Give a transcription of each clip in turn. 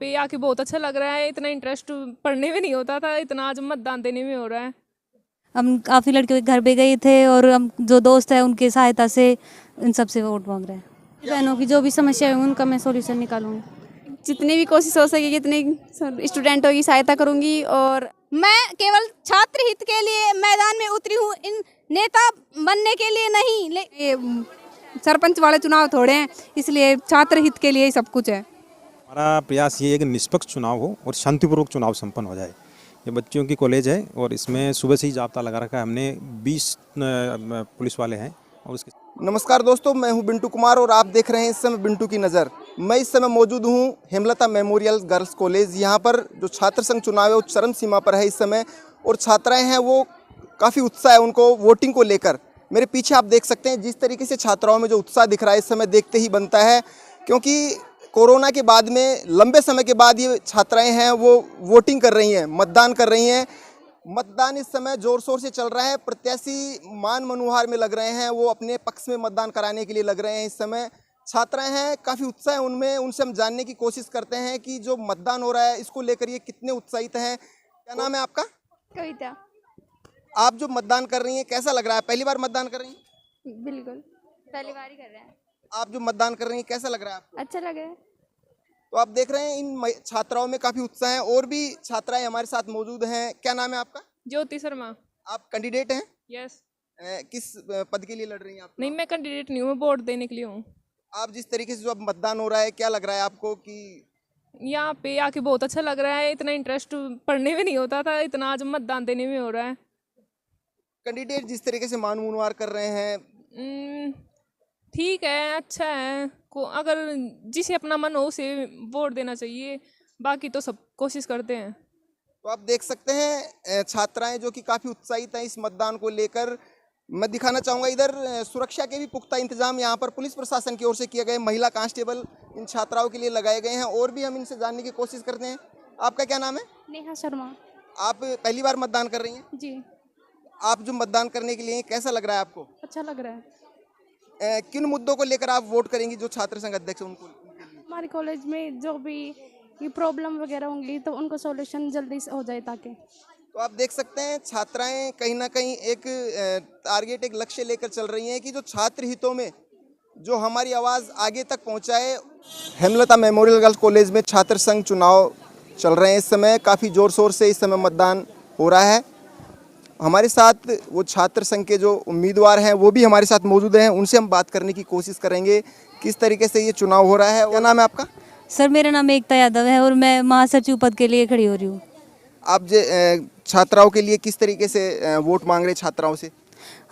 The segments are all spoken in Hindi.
पे आके बहुत अच्छा लग रहा है। इतना इंटरेस्ट पढ़ने में नहीं होता था, इतना आज मतदान देने में हो रहा है। हम काफ़ी लड़कियों के घर पे गए थे और हम जो दोस्त हैं उनकी सहायता से इन सब से वोट मांग रहे हैं। बहनों की जो भी समस्या है उनका मैं सॉल्यूशन निकालूंगी। जितनी भी कोशिश हो सकेगी इतनी स्टूडेंटों की सहायता करूंगी। और मैं केवल छात्र हित के लिए मैदान में उतरी हूँ, इन नेता बनने के लिए नहीं। ये सरपंच वाले चुनाव थोड़े हैं, इसलिए छात्र हित के लिए ही सब कुछ है। हमारा प्रयास ये है कि निष्पक्ष चुनाव हो और शांतिपूर्वक चुनाव संपन्न हो जाए। ये बच्चियों की कॉलेज है और इसमें सुबह से ही जाब्ता लगा रखा है हमने। 20 पुलिस वाले हैं और उसके। नमस्कार दोस्तों, मैं हूं बिंटू कुमार और आप देख रहे हैं इस समय बिंटू की नज़र। मैं इस समय मौजूद हूं हेमलता मेमोरियल गर्ल्स कॉलेज। यहां पर जो छात्र संघ चुनाव है वो चरम सीमा पर है इस समय, और छात्राएं हैं वो काफ़ी उत्साह है उनको वोटिंग को लेकर। मेरे पीछे आप देख सकते हैं जिस तरीके से छात्राओं में जो उत्साह दिख रहा है इस समय देखते ही बनता है, क्योंकि कोरोना के बाद में लंबे समय के बाद ये छात्राएं हैं वो वोटिंग कर रही हैं, मतदान कर रही हैं। मतदान इस समय जोर शोर से चल रहा है। प्रत्याशी मान मनुहार में लग रहे हैं, वो अपने पक्ष में मतदान कराने के लिए लग रहे हैं। इस समय छात्राएं हैं, काफ़ी उत्साह है उनमें। उनसे हम जानने की कोशिश करते हैं कि जो मतदान हो रहा है इसको लेकर ये कितने उत्साहित हैं। क्या नाम है आपका? कविता। आप जो मतदान कर रही हैं कैसा लग रहा है? पहली बार मतदान कर रही हैं? बिल्कुल पहली बार ही कर रहे हैं। आप जो मतदान कर रही हैं कैसा लग रहा है आपको? अच्छा लग रहा है। तो आप देख रहे हैं इन छात्राओं में काफ़ी उत्साह है। और भी छात्राएं हमारे साथ मौजूद हैं। क्या नाम है आपका? ज्योति शर्मा। आप कैंडिडेट हैं? यस। किस पद के लिए लड़ रही हैं आप? नहीं, मैं कैंडिडेट नहीं हूँ, मैं वोट देने के लिए हूँ। आप जिस तरीके से जो अब मतदान हो रहा है क्या लग रहा है आपको कि यहाँ पे आके बहुत अच्छा लग रहा है। इतना इंटरेस्ट पढ़ने में नहीं होता था, इतना आज मतदान देने में हो रहा है। कैंडिडेट जिस तरीके से मान मुनवार कर रहे हैं? ठीक है, अच्छा है। अगर जिसे अपना मन हो उसे वोट देना चाहिए, बाकी तो सब कोशिश करते हैं। तो आप देख सकते हैं छात्राएं जो कि काफ़ी उत्साहित हैं इस मतदान को लेकर। मैं दिखाना चाहूँगा इधर सुरक्षा के भी पुख्ता इंतजाम यहाँ पर पुलिस प्रशासन की ओर से किए गए। महिला कांस्टेबल इन छात्राओं के लिए लगाए गए हैं। और भी हम इनसे जानने की कोशिश करते हैं। आपका क्या नाम है? नेहा शर्मा। आप पहली बार मतदान कर रही हैं? जी। आप जो मतदान करने के लिए कैसा लग रहा है आपको? अच्छा लग रहा है। किन मुद्दों को लेकर आप वोट करेंगी? जो छात्र संघ अध्यक्ष उनको हमारे कॉलेज में जो भी ये प्रॉब्लम वगैरह होंगी तो उनको सॉल्यूशन जल्दी से हो जाए ताकि। तो आप देख सकते हैं छात्राएं कहीं ना कहीं एक टारगेट, एक लक्ष्य लेकर चल रही हैं कि जो छात्र हितों में जो हमारी आवाज़ आगे तक पहुंचाए। हेमलता मेमोरियल गर्ल्स कॉलेज में छात्र संघ चुनाव चल रहे हैं इस समय। काफ़ी ज़ोर शोर से इस समय मतदान हो रहा है। हमारे साथ वो छात्र संघ के जो उम्मीदवार हैं वो भी हमारे साथ मौजूद हैं। उनसे हम बात करने की कोशिश करेंगे किस तरीके से ये चुनाव हो रहा है। क्या नाम है आपका? सर, मेरा नाम एकता यादव है और मैं महासचिव पद के लिए खड़ी हो रही हूँ। आप छात्राओं के लिए किस तरीके से वोट मांग रहे छात्राओं से?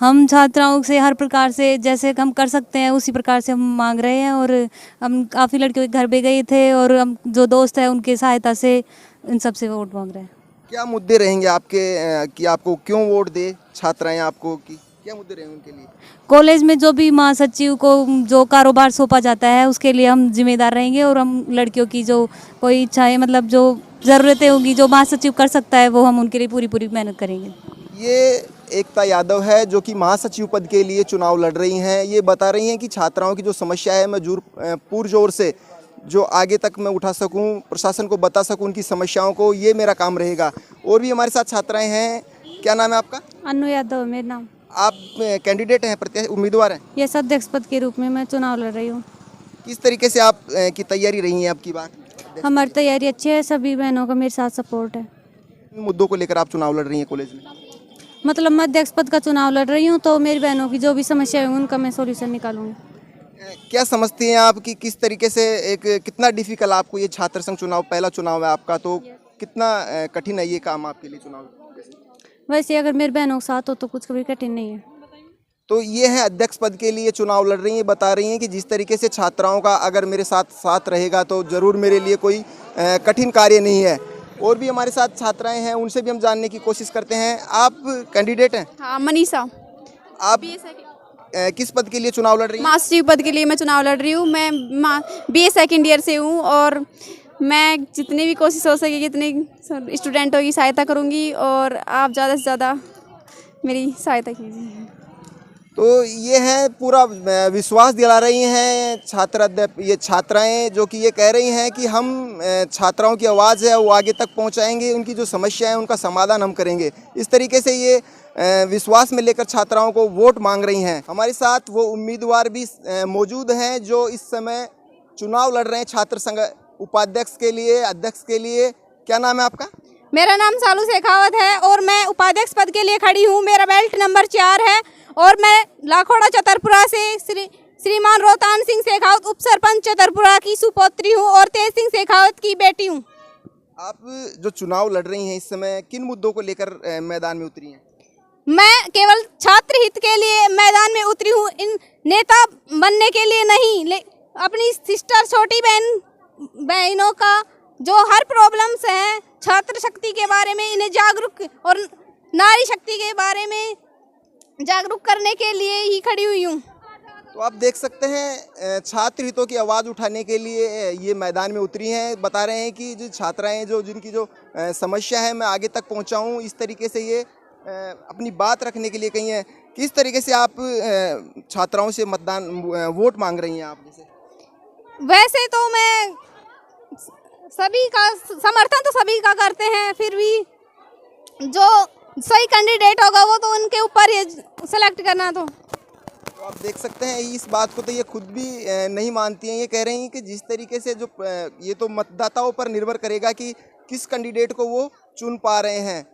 हम छात्राओं से हर प्रकार से जैसे हम कर सकते हैं उसी प्रकार से हम मांग रहे हैं। और हम काफ़ी लड़कियों के घर पे गए थे और हम जो दोस्त हैं उनकी सहायता से इन सब से वोट मांग रहे हैं। क्या मुद्दे रहेंगे आपके कि आपको क्यों वोट दे छात्राएं आपको, कि क्या मुद्दे रहेंगे उनके लिए? कॉलेज में जो भी महासचिव को जो कारोबार सौंपा जाता है उसके लिए हम जिम्मेदार रहेंगे। और हम लड़कियों की जो कोई इच्छाएं, मतलब जो ज़रूरतें होंगी जो महासचिव कर सकता है, वो हम उनके लिए पूरी पूरी मेहनत करेंगे। ये एकता यादव है जो कि महासचिव पद के लिए चुनाव लड़ रही हैं। ये बता रही हैं कि छात्राओं की जो समस्या है मैं पुरजोर से जो आगे तक मैं उठा सकूं, प्रशासन को बता सकूं उनकी समस्याओं को, ये मेरा काम रहेगा। और भी हमारे साथ छात्राएं हैं। क्या नाम है आपका? अनु यादव मेरा नाम। आप कैंडिडेट हैं, प्रत्याशी उम्मीदवार हैं? यस, अध्यक्ष पद के रूप में मैं चुनाव लड़ रही हूँ। किस तरीके से आप की तैयारी रही है आपकी बात? हमारी तैयारी अच्छी है, सभी बहनों का मेरे साथ सपोर्ट है। इन मुद्दों को लेकर आप चुनाव लड़ रही हैं कॉलेज में? मतलब मैं अध्यक्ष पद का चुनाव लड़ रही हूँ, तो मेरी बहनों की जो भी समस्या है उनका मैं सॉल्यूशन निकालूंगी। क्या समझती हैं आप कि किस तरीके से कितना डिफिकल्ट आपको ये छात्र संघ चुनाव, पहला चुनाव है आपका, तो कितना कठिन है ये काम आपके लिए चुनाव? वैसे अगर मेरे बहनों के साथ हो तो कुछ कभी कठिन नहीं है। तो ये है अध्यक्ष पद के लिए चुनाव लड़ रही हैं। बता रही हैं कि जिस तरीके से छात्राओं का अगर मेरे साथ रहेगा तो ज़रूर मेरे लिए कोई कठिन कार्य नहीं है। और भी हमारे साथ छात्राएं हैं, उनसे भी हम जानने की कोशिश करते हैं। आप कैंडिडेट हैं? हाँ, मनीषा। आप किस पद के लिए चुनाव लड़ रही हैं? महासचिव पद के लिए मैं चुनाव लड़ रही हूँ। मैं BA सेकेंड ईयर से हूँ और मैं जितनी भी कोशिश हो सकेगी इतनी स्टूडेंटों की सहायता करूँगी और आप ज़्यादा से ज़्यादा मेरी सहायता कीजिए। तो ये है पूरा विश्वास दिला रही हैं ये छात्राएं, जो कि ये कह रही हैं कि हम छात्राओं की आवाज़ है वो आगे तक पहुंचाएंगे, उनकी जो समस्या है उनका समाधान हम करेंगे। इस तरीके से ये विश्वास में लेकर छात्राओं को वोट मांग रही हैं। हमारे साथ वो उम्मीदवार भी मौजूद हैं जो इस समय चुनाव लड़ रहे हैं छात्र संघ उपाध्यक्ष के लिए, अध्यक्ष के लिए। क्या नाम है आपका? मेरा नाम सालू शेखावत है और मैं उपाध्यक्ष पद के लिए खड़ी हूँ। मेरा बेल्ट नंबर 4 है और मैं लाखोड़ा चतरपुरा से श्रीमान रोहतान सिंह शेखावत उप सरपंच चतरपुरा की सुपुत्री हूँ और तेज सिंह शेखावत की बेटी हूँ। आप जो चुनाव लड़ रही हैं इस समय किन मुद्दों को लेकर मैदान में उतरी हैं? मैं केवल छात्र हित के लिए मैदान में उतरी हूँ, इन नेता बनने के लिए नहीं। अपनी सिस्टर छोटी बहनों का जो हर प्रॉब्लम्स हैं छात्र शक्ति के बारे में, इन्हें जागरूक और नारी शक्ति के बारे में जागरूक करने के लिए ही खड़ी हुई हूँ। तो आप देख सकते हैं छात्र हितों की आवाज़ उठाने के लिए ये मैदान में उतरी हैं। बता रहे हैं कि जो छात्राएं जिनकी जो समस्या है मैं आगे तक पहुंचाऊं, इस तरीके से ये अपनी बात रखने के लिए कही है। किस तरीके से आप छात्राओं से वोट मांग रही हैं आप? जैसे वैसे तो मैं सभी का समर्थन तो सभी का करते हैं, फिर भी जो सही कैंडिडेट होगा वो तो उनके ऊपर ही सेलेक्ट करना। तो आप देख सकते हैं इस बात को तो ये खुद भी नहीं मानती हैं। ये कह रही हैं कि जिस तरीके से जो ये तो मतदाताओं पर निर्भर करेगा कि किस कैंडिडेट को वो चुन पा रहे हैं।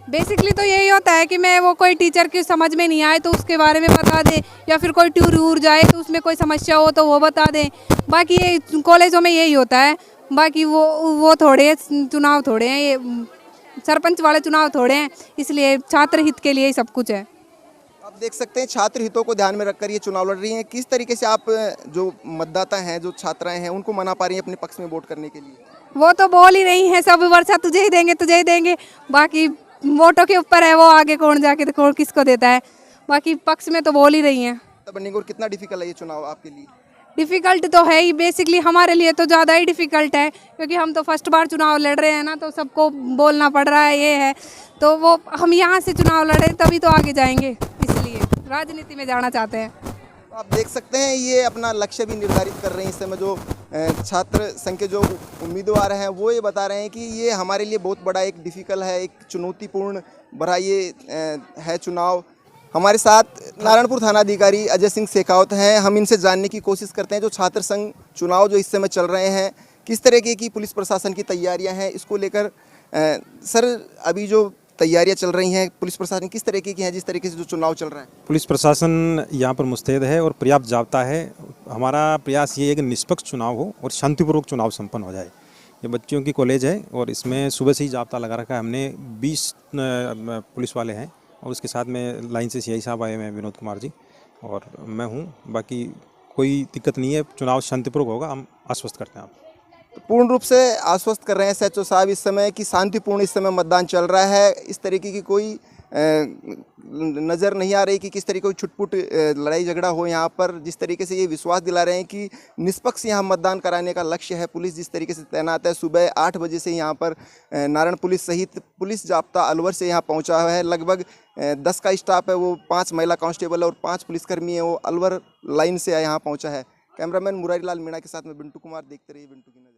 बेसिकली तो यही होता है कि मैं वो कोई टीचर की समझ में नहीं आए तो उसके बारे में बता दें, या फिर कोई टूर वूर जाए तो उसमें कोई समस्या हो तो वो बता दें। बाकी ये कॉलेजों में यही होता है। बाकी वो थोड़े चुनाव थोड़े हैं, ये सरपंच वाले चुनाव थोड़े हैं, इसलिए छात्र हित के लिए ही सब कुछ है। आप देख सकते हैं छात्र हितों को ध्यान में रखकर ये चुनाव लड़ रही हैं। किस तरीके से आप जो मतदाता हैं, जो छात्राएं हैं, उनको मना पा रही हैं अपने पक्ष में वोट करने के लिए? वो तो बोल ही रही हैं सब वर्षा तुझे ही देंगे, तुझे ही देंगे। बाकी वोटों के ऊपर है, वो आगे कौन जाके तो कौन किसको देता है। बाकी पक्ष में तो बोल ही रही हैं। बनने को कितना डिफिकल्ट है ये चुनाव आपके लिए? डिफ़िकल्ट तो है ही, बेसिकली हमारे लिए तो ज़्यादा ही डिफ़िकल्ट है, क्योंकि हम तो फर्स्ट बार चुनाव लड़ रहे हैं ना, तो सबको बोलना पड़ रहा है। ये है तो वो हम यहाँ से चुनाव लड़े तभी तो आगे जाएंगे, इसलिए राजनीति में जाना चाहते हैं। आप देख सकते हैं ये अपना लक्ष्य भी निर्धारित कर रहे हैं। इस समय जो छात्र संघ के जो उम्मीदवार हैं वो ये बता रहे हैं कि ये हमारे लिए बहुत बड़ा एक डिफ़िकल्ट है, एक चुनौतीपूर्ण भरा ये है चुनाव। हमारे साथ नारायणपुर थाना अधिकारी अजय सिंह शेखावत हैं। हम इनसे जानने की कोशिश करते हैं जो छात्र संघ चुनाव जो इस समय चल रहे हैं, किस तरीके की पुलिस प्रशासन की तैयारियां हैं इसको लेकर। सर, अभी जो तैयारियां चल रही हैं पुलिस प्रशासन किस तरीके की हैं, जिस तरीके से जो चुनाव चल रहा है? पुलिस प्रशासन यहाँ पर मुस्तैद है और पर्याप्त जाब्ता है। हमारा प्रयास ये है कि निष्पक्ष चुनाव हो और शांतिपूर्वक चुनाव संपन्न हो जाए। ये बच्चियों की कॉलेज है और इसमें सुबह से ही जाब्ता लगा रखा है हमने। 20 पुलिस वाले हैं और उसके साथ में लाइन से सीआई साहब आए हुए हैं, विनोद कुमार जी, और मैं हूँ। बाकी कोई दिक्कत नहीं है, चुनाव शांतिपूर्वक होगा, हम आश्वस्त करते हैं आप। तो पूर्ण रूप से आश्वस्त कर रहे हैं SHO साहब इस समय कि शांतिपूर्ण इस समय मतदान चल रहा है। इस तरीके की कोई नज़र नहीं आ रही कि किस तरीके की छुटपुट लड़ाई झगड़ा हो यहाँ पर। जिस तरीके से ये विश्वास दिला रहे हैं कि निष्पक्ष यहाँ मतदान कराने का लक्ष्य है। पुलिस जिस तरीके से तैनात है, सुबह 8 बजे से यहाँ पर नारायण पुलिस सहित पुलिस जाब्ता अलवर से यहाँ पहुँचा हुआ है। लगभग 10 का स्टाफ है, वो 5 महिला कांस्टेबल और 5 पुलिसकर्मी है, वो अलवर लाइन से यहाँ पहुँचा है। कैमरामैन मुरारी लाल मीणा के साथ में बिंटू कुमार, देखते रहिए बिंटू की नज़र।